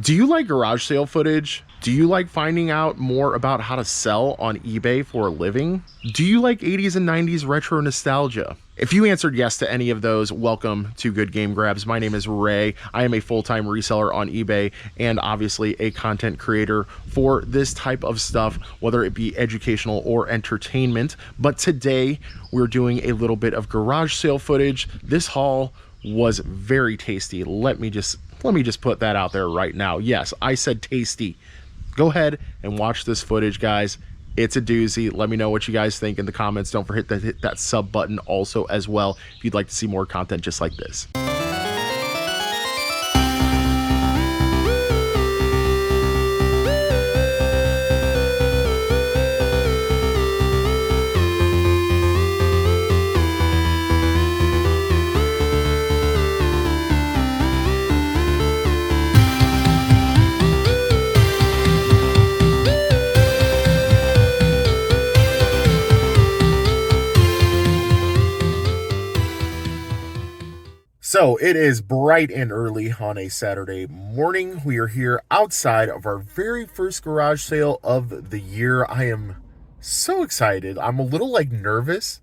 Do you like garage sale footage? Do you like finding out more about how to sell on eBay for a living? Do you like 80s and 90s retro nostalgia? If you answered yes to any of those, welcome to Good Game Grabs. My name is Ray. I am a full-time reseller on eBay and obviously a content creator for this type of stuff, whether it be educational or entertainment. But today we're doing a little bit of garage sale footage. This haul was very tasty. Let me just put that out there right now. Yes, I said tasty. Go ahead and watch this footage, guys. It's a doozy. Let me know what you guys think in the comments. Don't forget to hit that sub button also as well if you'd like to see more content just like this. So it is bright and early on a Saturday morning. We are here outside of our very first garage sale of the year. I am so excited. I'm a little nervous.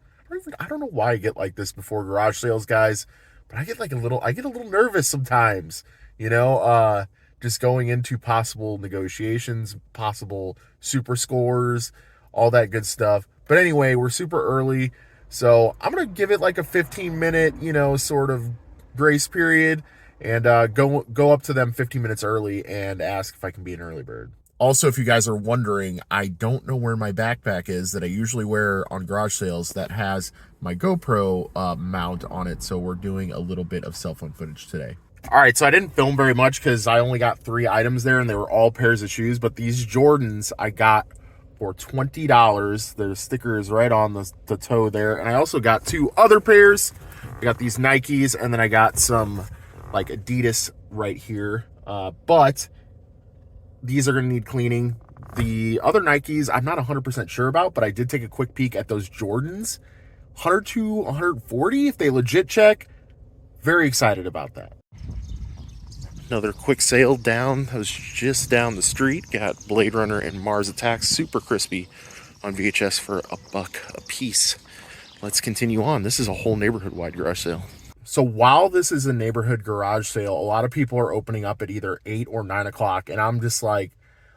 I don't know why I get like this before garage sales, guys, but I get a little nervous sometimes, just going into possible negotiations, possible super scores, all that good stuff. But anyway, we're super early. So I'm going to give it like a 15-minute, sort of grace period and go up to them 15 minutes early and ask if I can be an early bird. Also, if you guys are wondering, I don't know where my backpack is that I usually wear on garage sales that has my GoPro mount on it. So we're doing a little bit of cell phone footage today. All right, so I didn't film very much because I only got 3 items there and they were all pairs of shoes. But these Jordans I got for $20. The sticker is right on the toe there. And I also got 2 other pairs. I got these Nikes and then I got some like Adidas right here. But these are going to need cleaning. The other Nikes I'm not 100% sure about, but I did take a quick peek at those Jordans. 100 to 140 if they legit check. Very excited about that. Another quick sale down. I was just down the street. Got Blade Runner and Mars Attacks super crispy on VHS for $1 a piece. Let's continue on. This is a whole neighborhood-wide garage sale. So while this is a neighborhood garage sale, a lot of people are opening up at either 8 or 9 o'clock, and I'm just like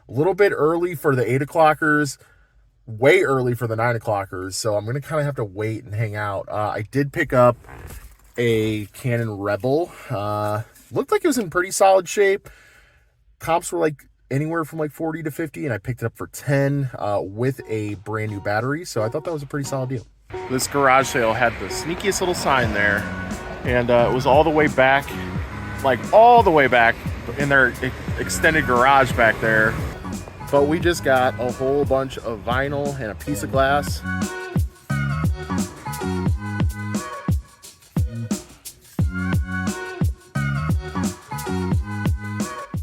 a little bit early for the 8 o'clockers, way early for the 9 o'clockers, so I'm going to kind of have to wait and hang out. I did pick up a Canon Rebel. Looked like it was in pretty solid shape. Comps were like anywhere from like 40 to 50, and I picked it up for 10 with a brand new battery, so I thought that was a pretty solid deal. This garage sale had the sneakiest little sign there, and it was all the way back, in their extended garage back there. But we just got a whole bunch of vinyl and a piece of glass.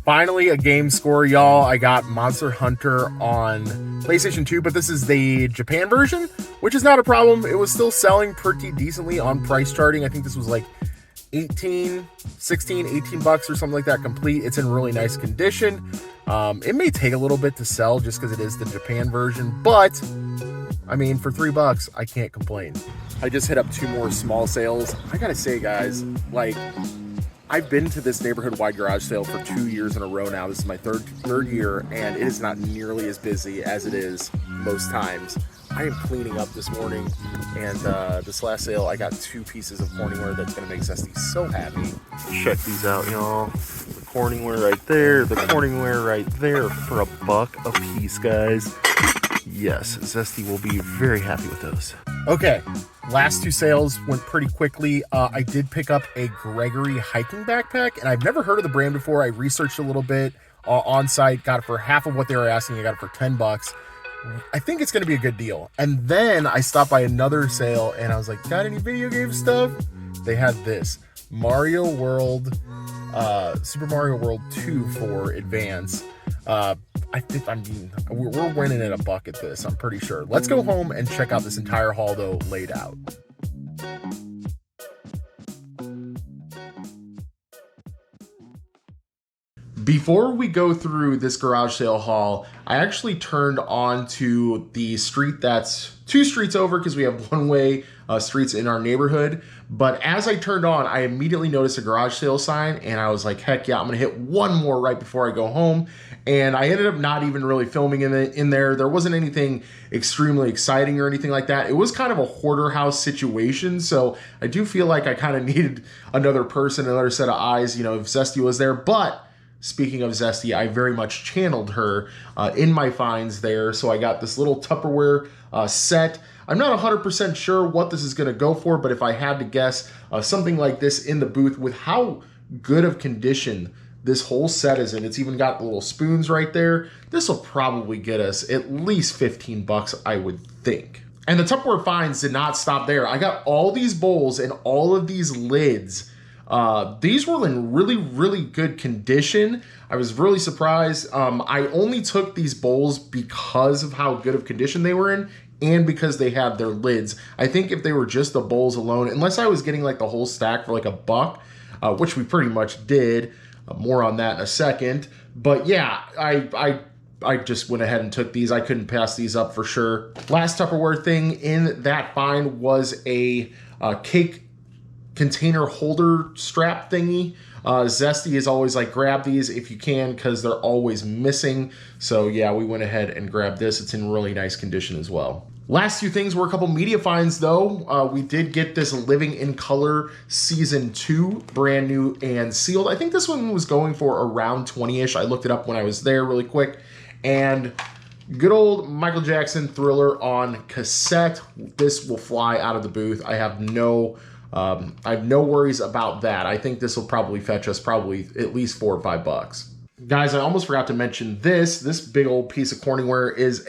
Finally, a game score, y'all. I got Monster Hunter on PlayStation 2, but this is the Japan version, which is not a problem. It was still selling pretty decently on price charting. I think this was like 18 bucks or something like that complete. It's in really nice condition. It may take a little bit to sell just because it is the Japan version, but I mean, for $3, I can't complain. I just hit up 2 more small sales. I gotta say, guys, I've been to this neighborhood-wide garage sale for 2 years in a row now. This is my third year, and it is not nearly as busy as it is most times. I am cleaning up this morning, and this last sale, I got 2 pieces of Corningware that's going to make Zesty so happy. Check these out, y'all. The Corningware right there, the Corningware right there for $1 a piece, guys. Yes, Zesty will be very happy with those. Okay, last 2 sales went pretty quickly. I did pick up a Gregory hiking backpack, and I've never heard of the brand before. I researched a little bit on site, got it for half of what they were asking. I got it for 10 bucks. I think it's going to be a good deal. And then I stopped by another sale, and I was like, got any video game stuff? They had this Mario World, Super Mario World 2 for Advance. We're winning at $1 at this, I'm pretty sure. Let's go home and check out this entire haul, though, laid out. Before we go through this garage sale haul, I actually turned on to the street that's 2 streets over because we have one-way streets in our neighborhood. But as I turned on, I immediately noticed a garage sale sign and I was like, heck yeah, I'm gonna hit one more right before I go home. And I ended up not even really filming in there. There wasn't anything extremely exciting or anything like that. It was kind of a hoarder house situation. So I do feel like I kind of needed another person, another set of eyes, you know, if Zesty was there. But speaking of Zesty, I very much channeled her in my finds there. So I got this little Tupperware set. I'm not 100% sure what this is going to go for, but if I had to guess, something like this in the booth with how good of condition this whole set is in. It's even got the little spoons right there. This will probably get us at least 15 bucks, I would think. And the Tupperware finds did not stop there. I got all these bowls and all of these lids. These were in really, really good condition. I was really surprised. I only took these bowls because of how good of condition they were in and because they had their lids. I think if they were just the bowls alone, unless I was getting like the whole stack for like $1, which we pretty much did, more on that in a second. But yeah, I just went ahead and took these. I couldn't pass these up for sure. Last Tupperware thing in that find was a cake container holder strap thingy. Zesty is always like, grab these if you can because they're always missing. So yeah, we went ahead and grabbed this. It's in really nice condition as well. Last few things were a couple media finds though. We did get this Living in Color Season 2, brand new and sealed. I think this one was going for around 20-ish. I looked it up when I was there really quick. And good old Michael Jackson Thriller on cassette. This will fly out of the booth. I have no worries about that. I think this will probably fetch us probably at least $4 or $5. Guys, I almost forgot to mention this. This big old piece of Corningware is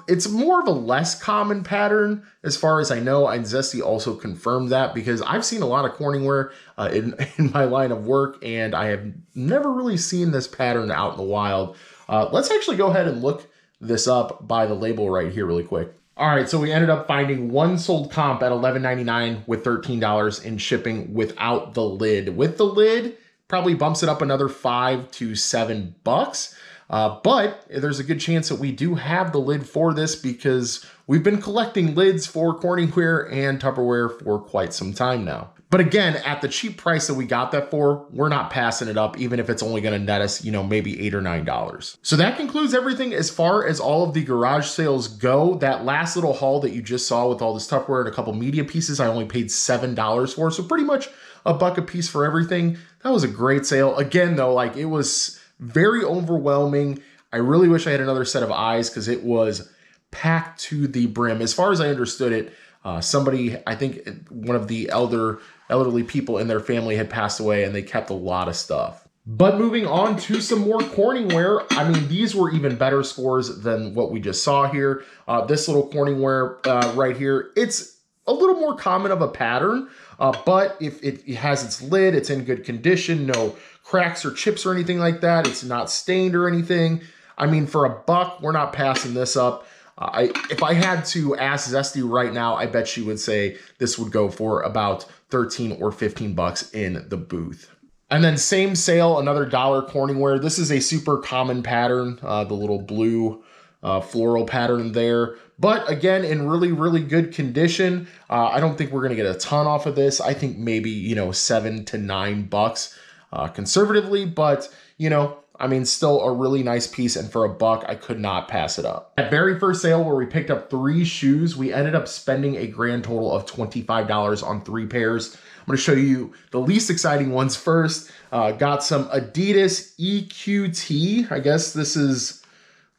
it's more of a less common pattern as far as I know, and Zesty also confirmed that because I've seen a lot of Corningware in my line of work, and I have never really seen this pattern out in the wild. Let's actually go ahead and look this up by the label right here really quick. All right, so we ended up finding one sold comp at $11.99 with $13 in shipping without the lid. With the lid, probably bumps it up another $5 to $7. But there's a good chance that we do have the lid for this because we've been collecting lids for Corningware and Tupperware for quite some time now. But again, at the cheap price that we got that for, we're not passing it up, even if it's only going to net us, you know, maybe $8 or $9. So that concludes everything as far as all of the garage sales go. That last little haul that you just saw with all this Tupperware and a couple media pieces, I only paid $7 for. So pretty much $1 a piece for everything. That was a great sale. Again, though, like it was very overwhelming. I really wish I had another set of eyes because it was packed to the brim. As far as I understood it, somebody, I think one of the elderly people in their family had passed away and they kept a lot of stuff. But moving on to some more Corningware, I mean, these were even better scores than what we just saw here. This little Corningware right here, it's a little more common of a pattern, but if it has its lid, it's in good condition, no cracks or chips or anything like that. It's not stained or anything. I mean, for $1, we're not passing this up. If I had to ask Zesty right now, I bet she would say this would go for about 13 or 15 bucks in the booth. And then same sale, another $1 Corningware. This is a super common pattern, the little blue floral pattern there. But again, in really, really good condition. I don't think we're going to get a ton off of this. I think maybe, you know, $7 to $9 conservatively, but you know, I mean, still a really nice piece, and for $1, I could not pass it up. At very first sale where we picked up 3 shoes, we ended up spending a grand total of $25 on 3 pairs. I'm gonna show you the least exciting ones first. Got some Adidas EQT. I guess this is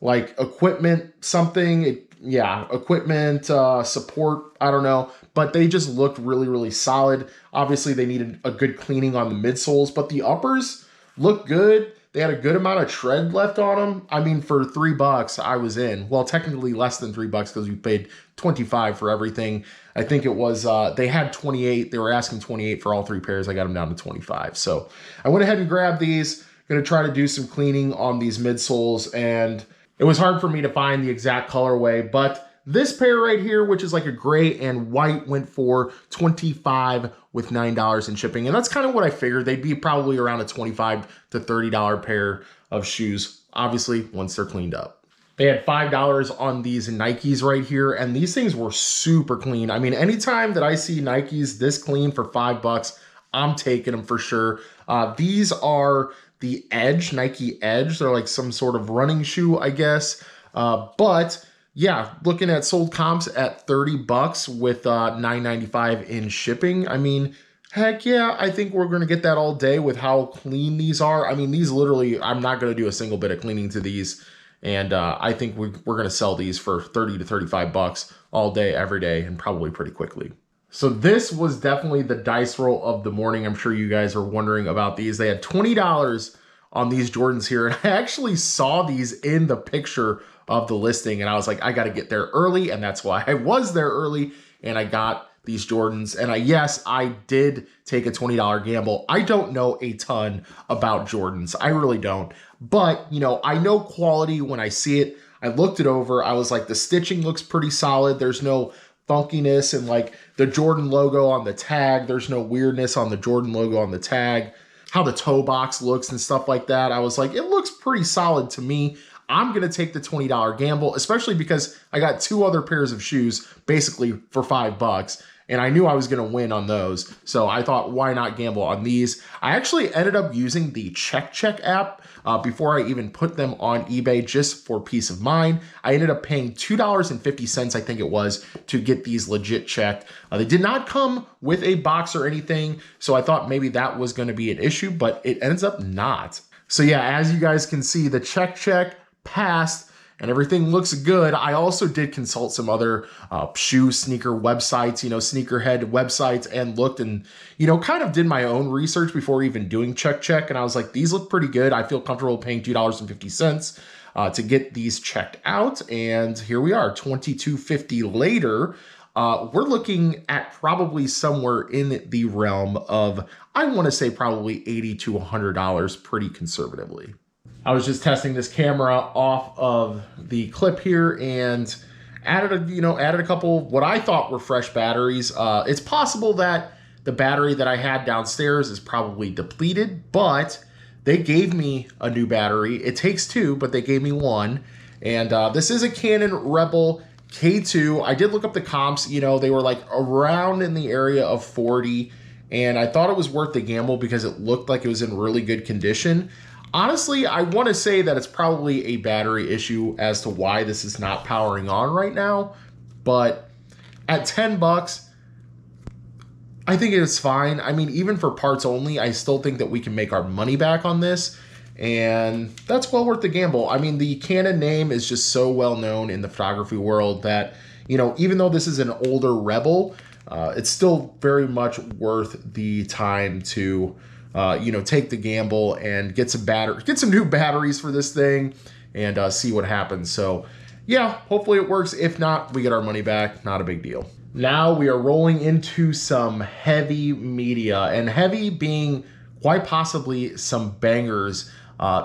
like equipment something. Equipment support, I don't know. But they just looked really, really solid. Obviously, they needed a good cleaning on the midsoles, but the uppers look good. They had a good amount of tread left on them. I mean, for $3, I was in. Well, technically less than $3 because we paid $25 for everything. I think it was, they had 28. They were asking 28 for all 3 pairs. I got them down to 25. So I went ahead and grabbed these. Gonna try to do some cleaning on these midsoles, and it was hard for me to find the exact colorway, but this pair right here, which is like a gray and white, went for $25 with $9 in shipping. And that's kind of what I figured. They'd be probably around a $25 to $30 pair of shoes, obviously, once they're cleaned up. They had $5 on these Nikes right here, and these things were super clean. I mean, anytime that I see Nikes this clean for $5, I'm taking them for sure. These are the Edge, Nike Edge. They're like some sort of running shoe, I guess. But yeah, looking at sold comps at $30 with $9.95 in shipping. I mean, heck yeah, I think we're going to get that all day with how clean these are. I mean, these literally, I'm not going to do a single bit of cleaning to these. And I think we're going to sell these for $30 to $35 all day, every day, and probably pretty quickly. So this was definitely the dice roll of the morning. I'm sure you guys are wondering about these. They had $20 on these Jordans here. And I actually saw these in the picture of the listing. And I was like, I got to get there early. And that's why I was there early. And I got these Jordans. And yes, I did take a $20 gamble. I don't know a ton about Jordans. I really don't. But, you know, I know quality when I see it. I looked it over. I was like, the stitching looks pretty solid. There's no funkiness and like the Jordan logo on the tag. There's no weirdness on the Jordan logo on the tag. How the toe box looks and stuff like that. I was like, it looks pretty solid to me. I'm going to take the $20 gamble, especially because I got two other pairs of shoes basically for $5. And I knew I was going to win on those. So I thought, why not gamble on these? I actually ended up using the Check app before I even put them on eBay just for peace of mind. I ended up paying $2.50, I think it was, to get these legit checked. They did not come with a box or anything. So I thought maybe that was going to be an issue, but it ends up not. So yeah, as you guys can see, the Check passed. And everything looks good. I also did consult some other sneaker websites, you know, sneakerhead websites, and looked and, you know, kind of did my own research before even doing Check. And I was like, these look pretty good. I feel comfortable paying $2.50 to get these checked out. And here we are, $22.50 later. We're looking at probably somewhere in the realm of, I want to say probably $80 to $100 pretty conservatively. I was just testing this camera off of the clip here and added a couple what I thought were fresh batteries. It's possible that the battery that I had downstairs is probably depleted, but they gave me a new battery. It takes two, but they gave me one. And this is a Canon Rebel K2. I did look up the comps. You know, they were like around in the area of 40, and I thought it was worth the gamble because it looked like it was in really good condition. Honestly, I want to say that it's probably a battery issue as to why this is not powering on right now. But at $10, I think it is fine. I mean, even for parts only, I still think that we can make our money back on this. And that's well worth the gamble. I mean, the Canon name is just so well known in the photography world that, you know, even though this is an older Rebel, it's still very much worth the time to take the gamble and get some new batteries for this thing and see what happens. So yeah, hopefully it works. If not, we get our money back. Not a big deal. Now we are rolling into some heavy media, and heavy being quite possibly some bangers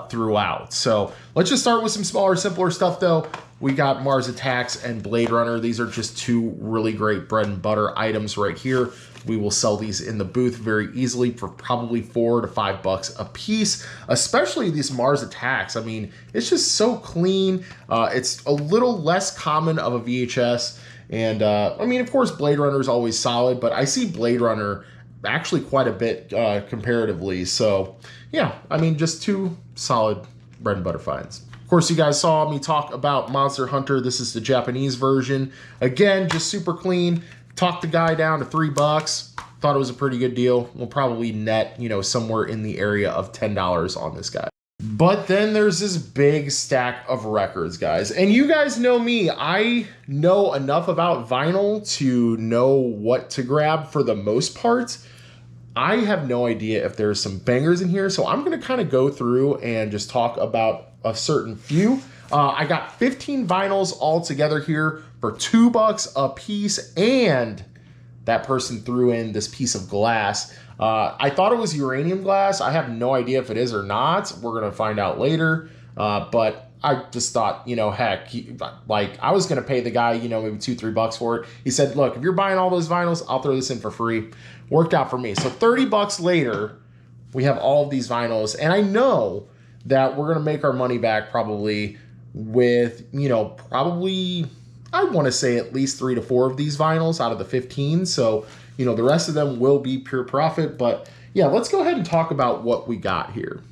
throughout. So let's just start with some smaller, simpler stuff though. We got Mars Attacks and Blade Runner. These are just two really great bread and butter items right here. We will sell these in the booth very easily for probably $4 to $5 a piece, especially these Mars Attacks. I mean, it's just so clean. It's a little less common of a VHS. And I mean, of course, Blade Runner is always solid, but I see Blade Runner actually quite a bit comparatively. So yeah, I mean, just two solid bread and butter finds. Of course, you guys saw me talk about Monster Hunter. This is the Japanese version. Again, just super clean. Talked the guy down to $3. Thought it was a pretty good deal. We'll probably net, somewhere in the area of $10 on this guy. But then there's this big stack of records, guys. And you guys know me. I know enough about vinyl to know what to grab for the most part. I have no idea if there's some bangers in here. So I'm going to kind of go through and just talk about a certain few. I got 15 vinyls all together here for $2 a piece, and that person threw in this piece of glass. I thought it was uranium glass. I have no idea if it is or not. We're gonna find out later. But I just thought, you know, heck, like I was going to pay the guy, you know, maybe $2-3 for it. He said, look, if you're buying all those vinyls, I'll throw this in for free. Worked out for me. So $30 later, we have all of these vinyls. And I know that we're going to make our money back probably with, you know, probably, I want to say at least 3 to 4 of these vinyls out of the 15. So, you know, the rest of them will be pure profit. But yeah, let's go ahead and talk about what we got here.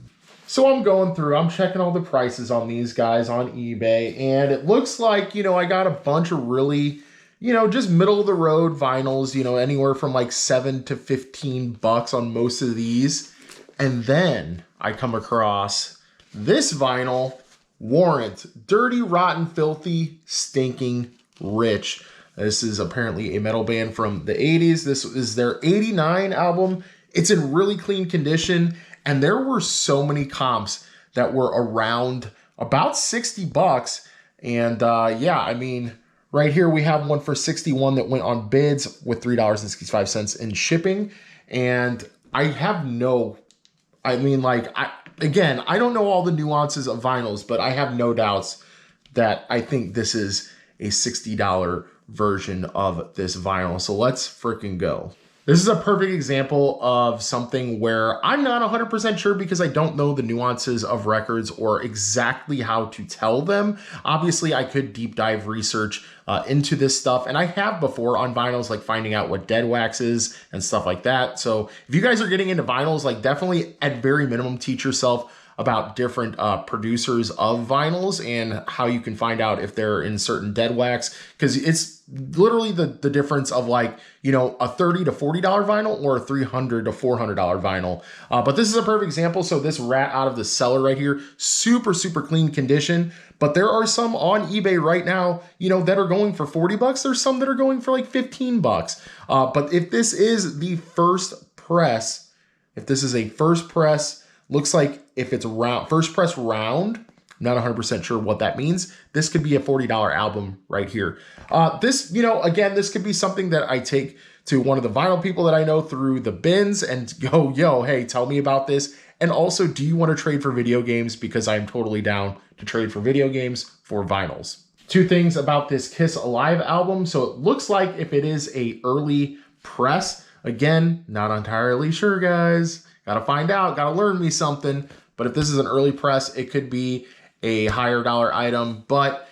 So I'm going through, I'm checking all the prices on these guys on eBay, and it looks like, you know, I got a bunch of really, you know, just middle of the road vinyls, you know, anywhere from like $7 to $15 on most of these. And then I come across this vinyl, Warrant, Dirty, Rotten, Filthy, Stinking Rich. This is apparently a metal band from the 80s. This is their 89 album. It's in really clean condition. And there were so many comps that were around about $60. And yeah, I mean, right here we have one for 61 that went on bids with $3.65 in shipping. And I have no, I mean, like, again, I don't know all the nuances of vinyls, but I have no doubts that I think this is a $60 version of this vinyl. So let's freaking go. This is a perfect example of something where I'm not 100% sure because I don't know the nuances of records or exactly how to tell them. Obviously, I could deep dive research into this stuff, and I have before on vinyls, like finding out what dead wax is and stuff like that. So if you guys are getting into vinyls, like definitely at very minimum teach yourself about different producers of vinyls and how you can find out if they're in certain dead wax, because it's literally the difference of, like, you know, a $30 to $40 vinyl or a $300 to $400 vinyl. But this is a perfect example. So this rat out of the cellar right here, super clean condition. But there are some on eBay right now, you know, that are going for $40. There's some that are going for like $15. But if this is the first press, if this is a first press, looks like if it's round, first press round, not 100% sure what that means. This could be a $40 album right here. This, you know, again, this could be something that I take to one of the vinyl people that I know through the bins and go, yo, hey, tell me about this. And also, do you want to trade for video games? Because I'm totally down to trade for video games for vinyls. Two things about this Kiss Alive album. So it looks like if it is a early press, again, not entirely sure, guys. Gotta find out, gotta learn me something. But if this is an early press, it could be a higher dollar item. But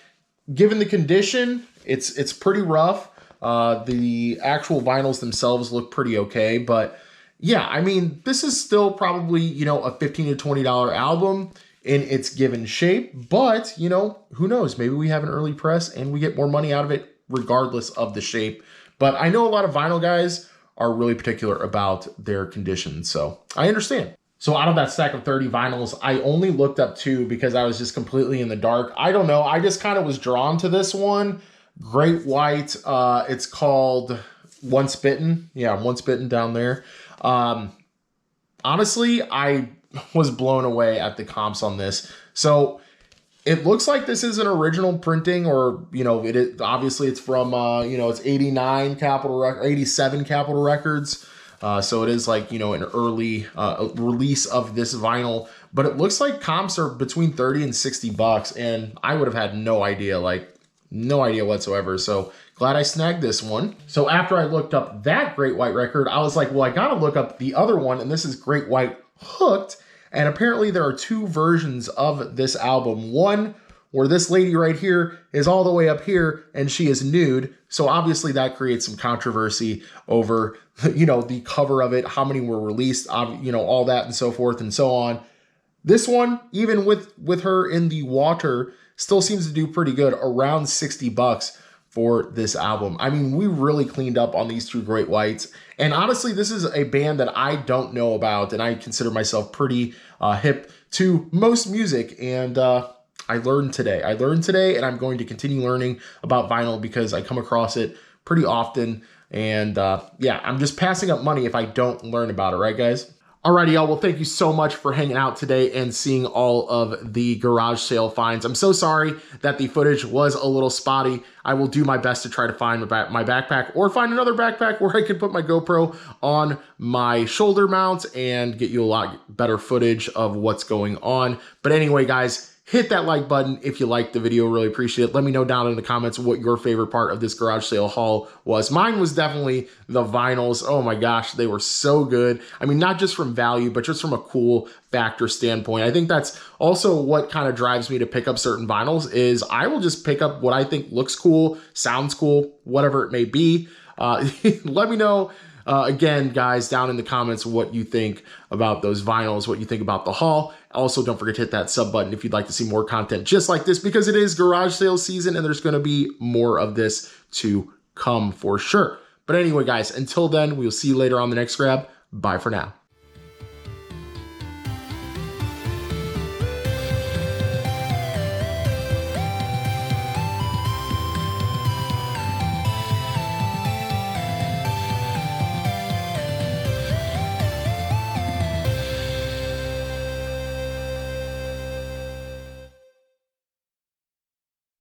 given the condition, it's pretty rough. The actual vinyls themselves look pretty okay. But yeah, I mean, this is still probably, you know, a $15 to $20 album in its given shape. But, you know, who knows? Maybe we have an early press and we get more money out of it regardless of the shape. But I know a lot of vinyl guys are really particular about their condition, so I understand. So out of that stack of 30 vinyls, I only looked up 2 because I was just completely in the dark. I don't know, I just kind of was drawn to this one. Great White, it's called Once Bitten. Yeah, Once Bitten down there. Honestly, I was blown away at the comps on this. So it looks like this is an original printing, or, you know, it is, obviously it's from, you know, it's 87 Capitol Records. So it is like, you know, an early release of this vinyl, but it looks like comps are between $30 and $60. And I would have had no idea, like no idea whatsoever. So glad I snagged this one. So after I looked up that Great White record, I was like, well, I got to look up the other one. And this is Great White Hooked. And apparently there are 2 versions of this album. One where this lady right here is all the way up here and she is nude. So obviously that creates some controversy over, you know, the cover of it, how many were released, you know, all that and so forth and so on. This one, even with her in the water, still seems to do pretty good, around $60 for this album. I mean, we really cleaned up on these 2 Great Whites. And honestly, this is a band that I don't know about, and I consider myself pretty hip to most music. And I learned today. And I'm going to continue learning about vinyl because I come across it pretty often. And yeah, I'm just passing up money if I don't learn about it, right, guys? Alrighty, y'all. Well, thank you so much for hanging out today and seeing all of the garage sale finds. I'm so sorry that the footage was a little spotty. I will do my best to try to find my backpack or find another backpack where I can put my GoPro on my shoulder mount and get you a lot better footage of what's going on. But anyway, guys, Hit that like button if you liked the video. Really appreciate it. Let me know down in the comments what your favorite part of this garage sale haul was. Mine was definitely the vinyls. Oh my gosh, they were so good. I mean, not just from value, but just from a cool factor standpoint. I think that's also what kind of drives me to pick up certain vinyls is I will just pick up what I think looks cool, sounds cool, whatever it may be. Let me know again, guys, down in the comments what you think about those vinyls, what you think about the haul. Also, don't forget to hit that sub button if you'd like to see more content just like this, because it is garage sale season and there's going to be more of this to come for sure. But anyway, guys, until then, we'll see you later on the next grab. Bye for now.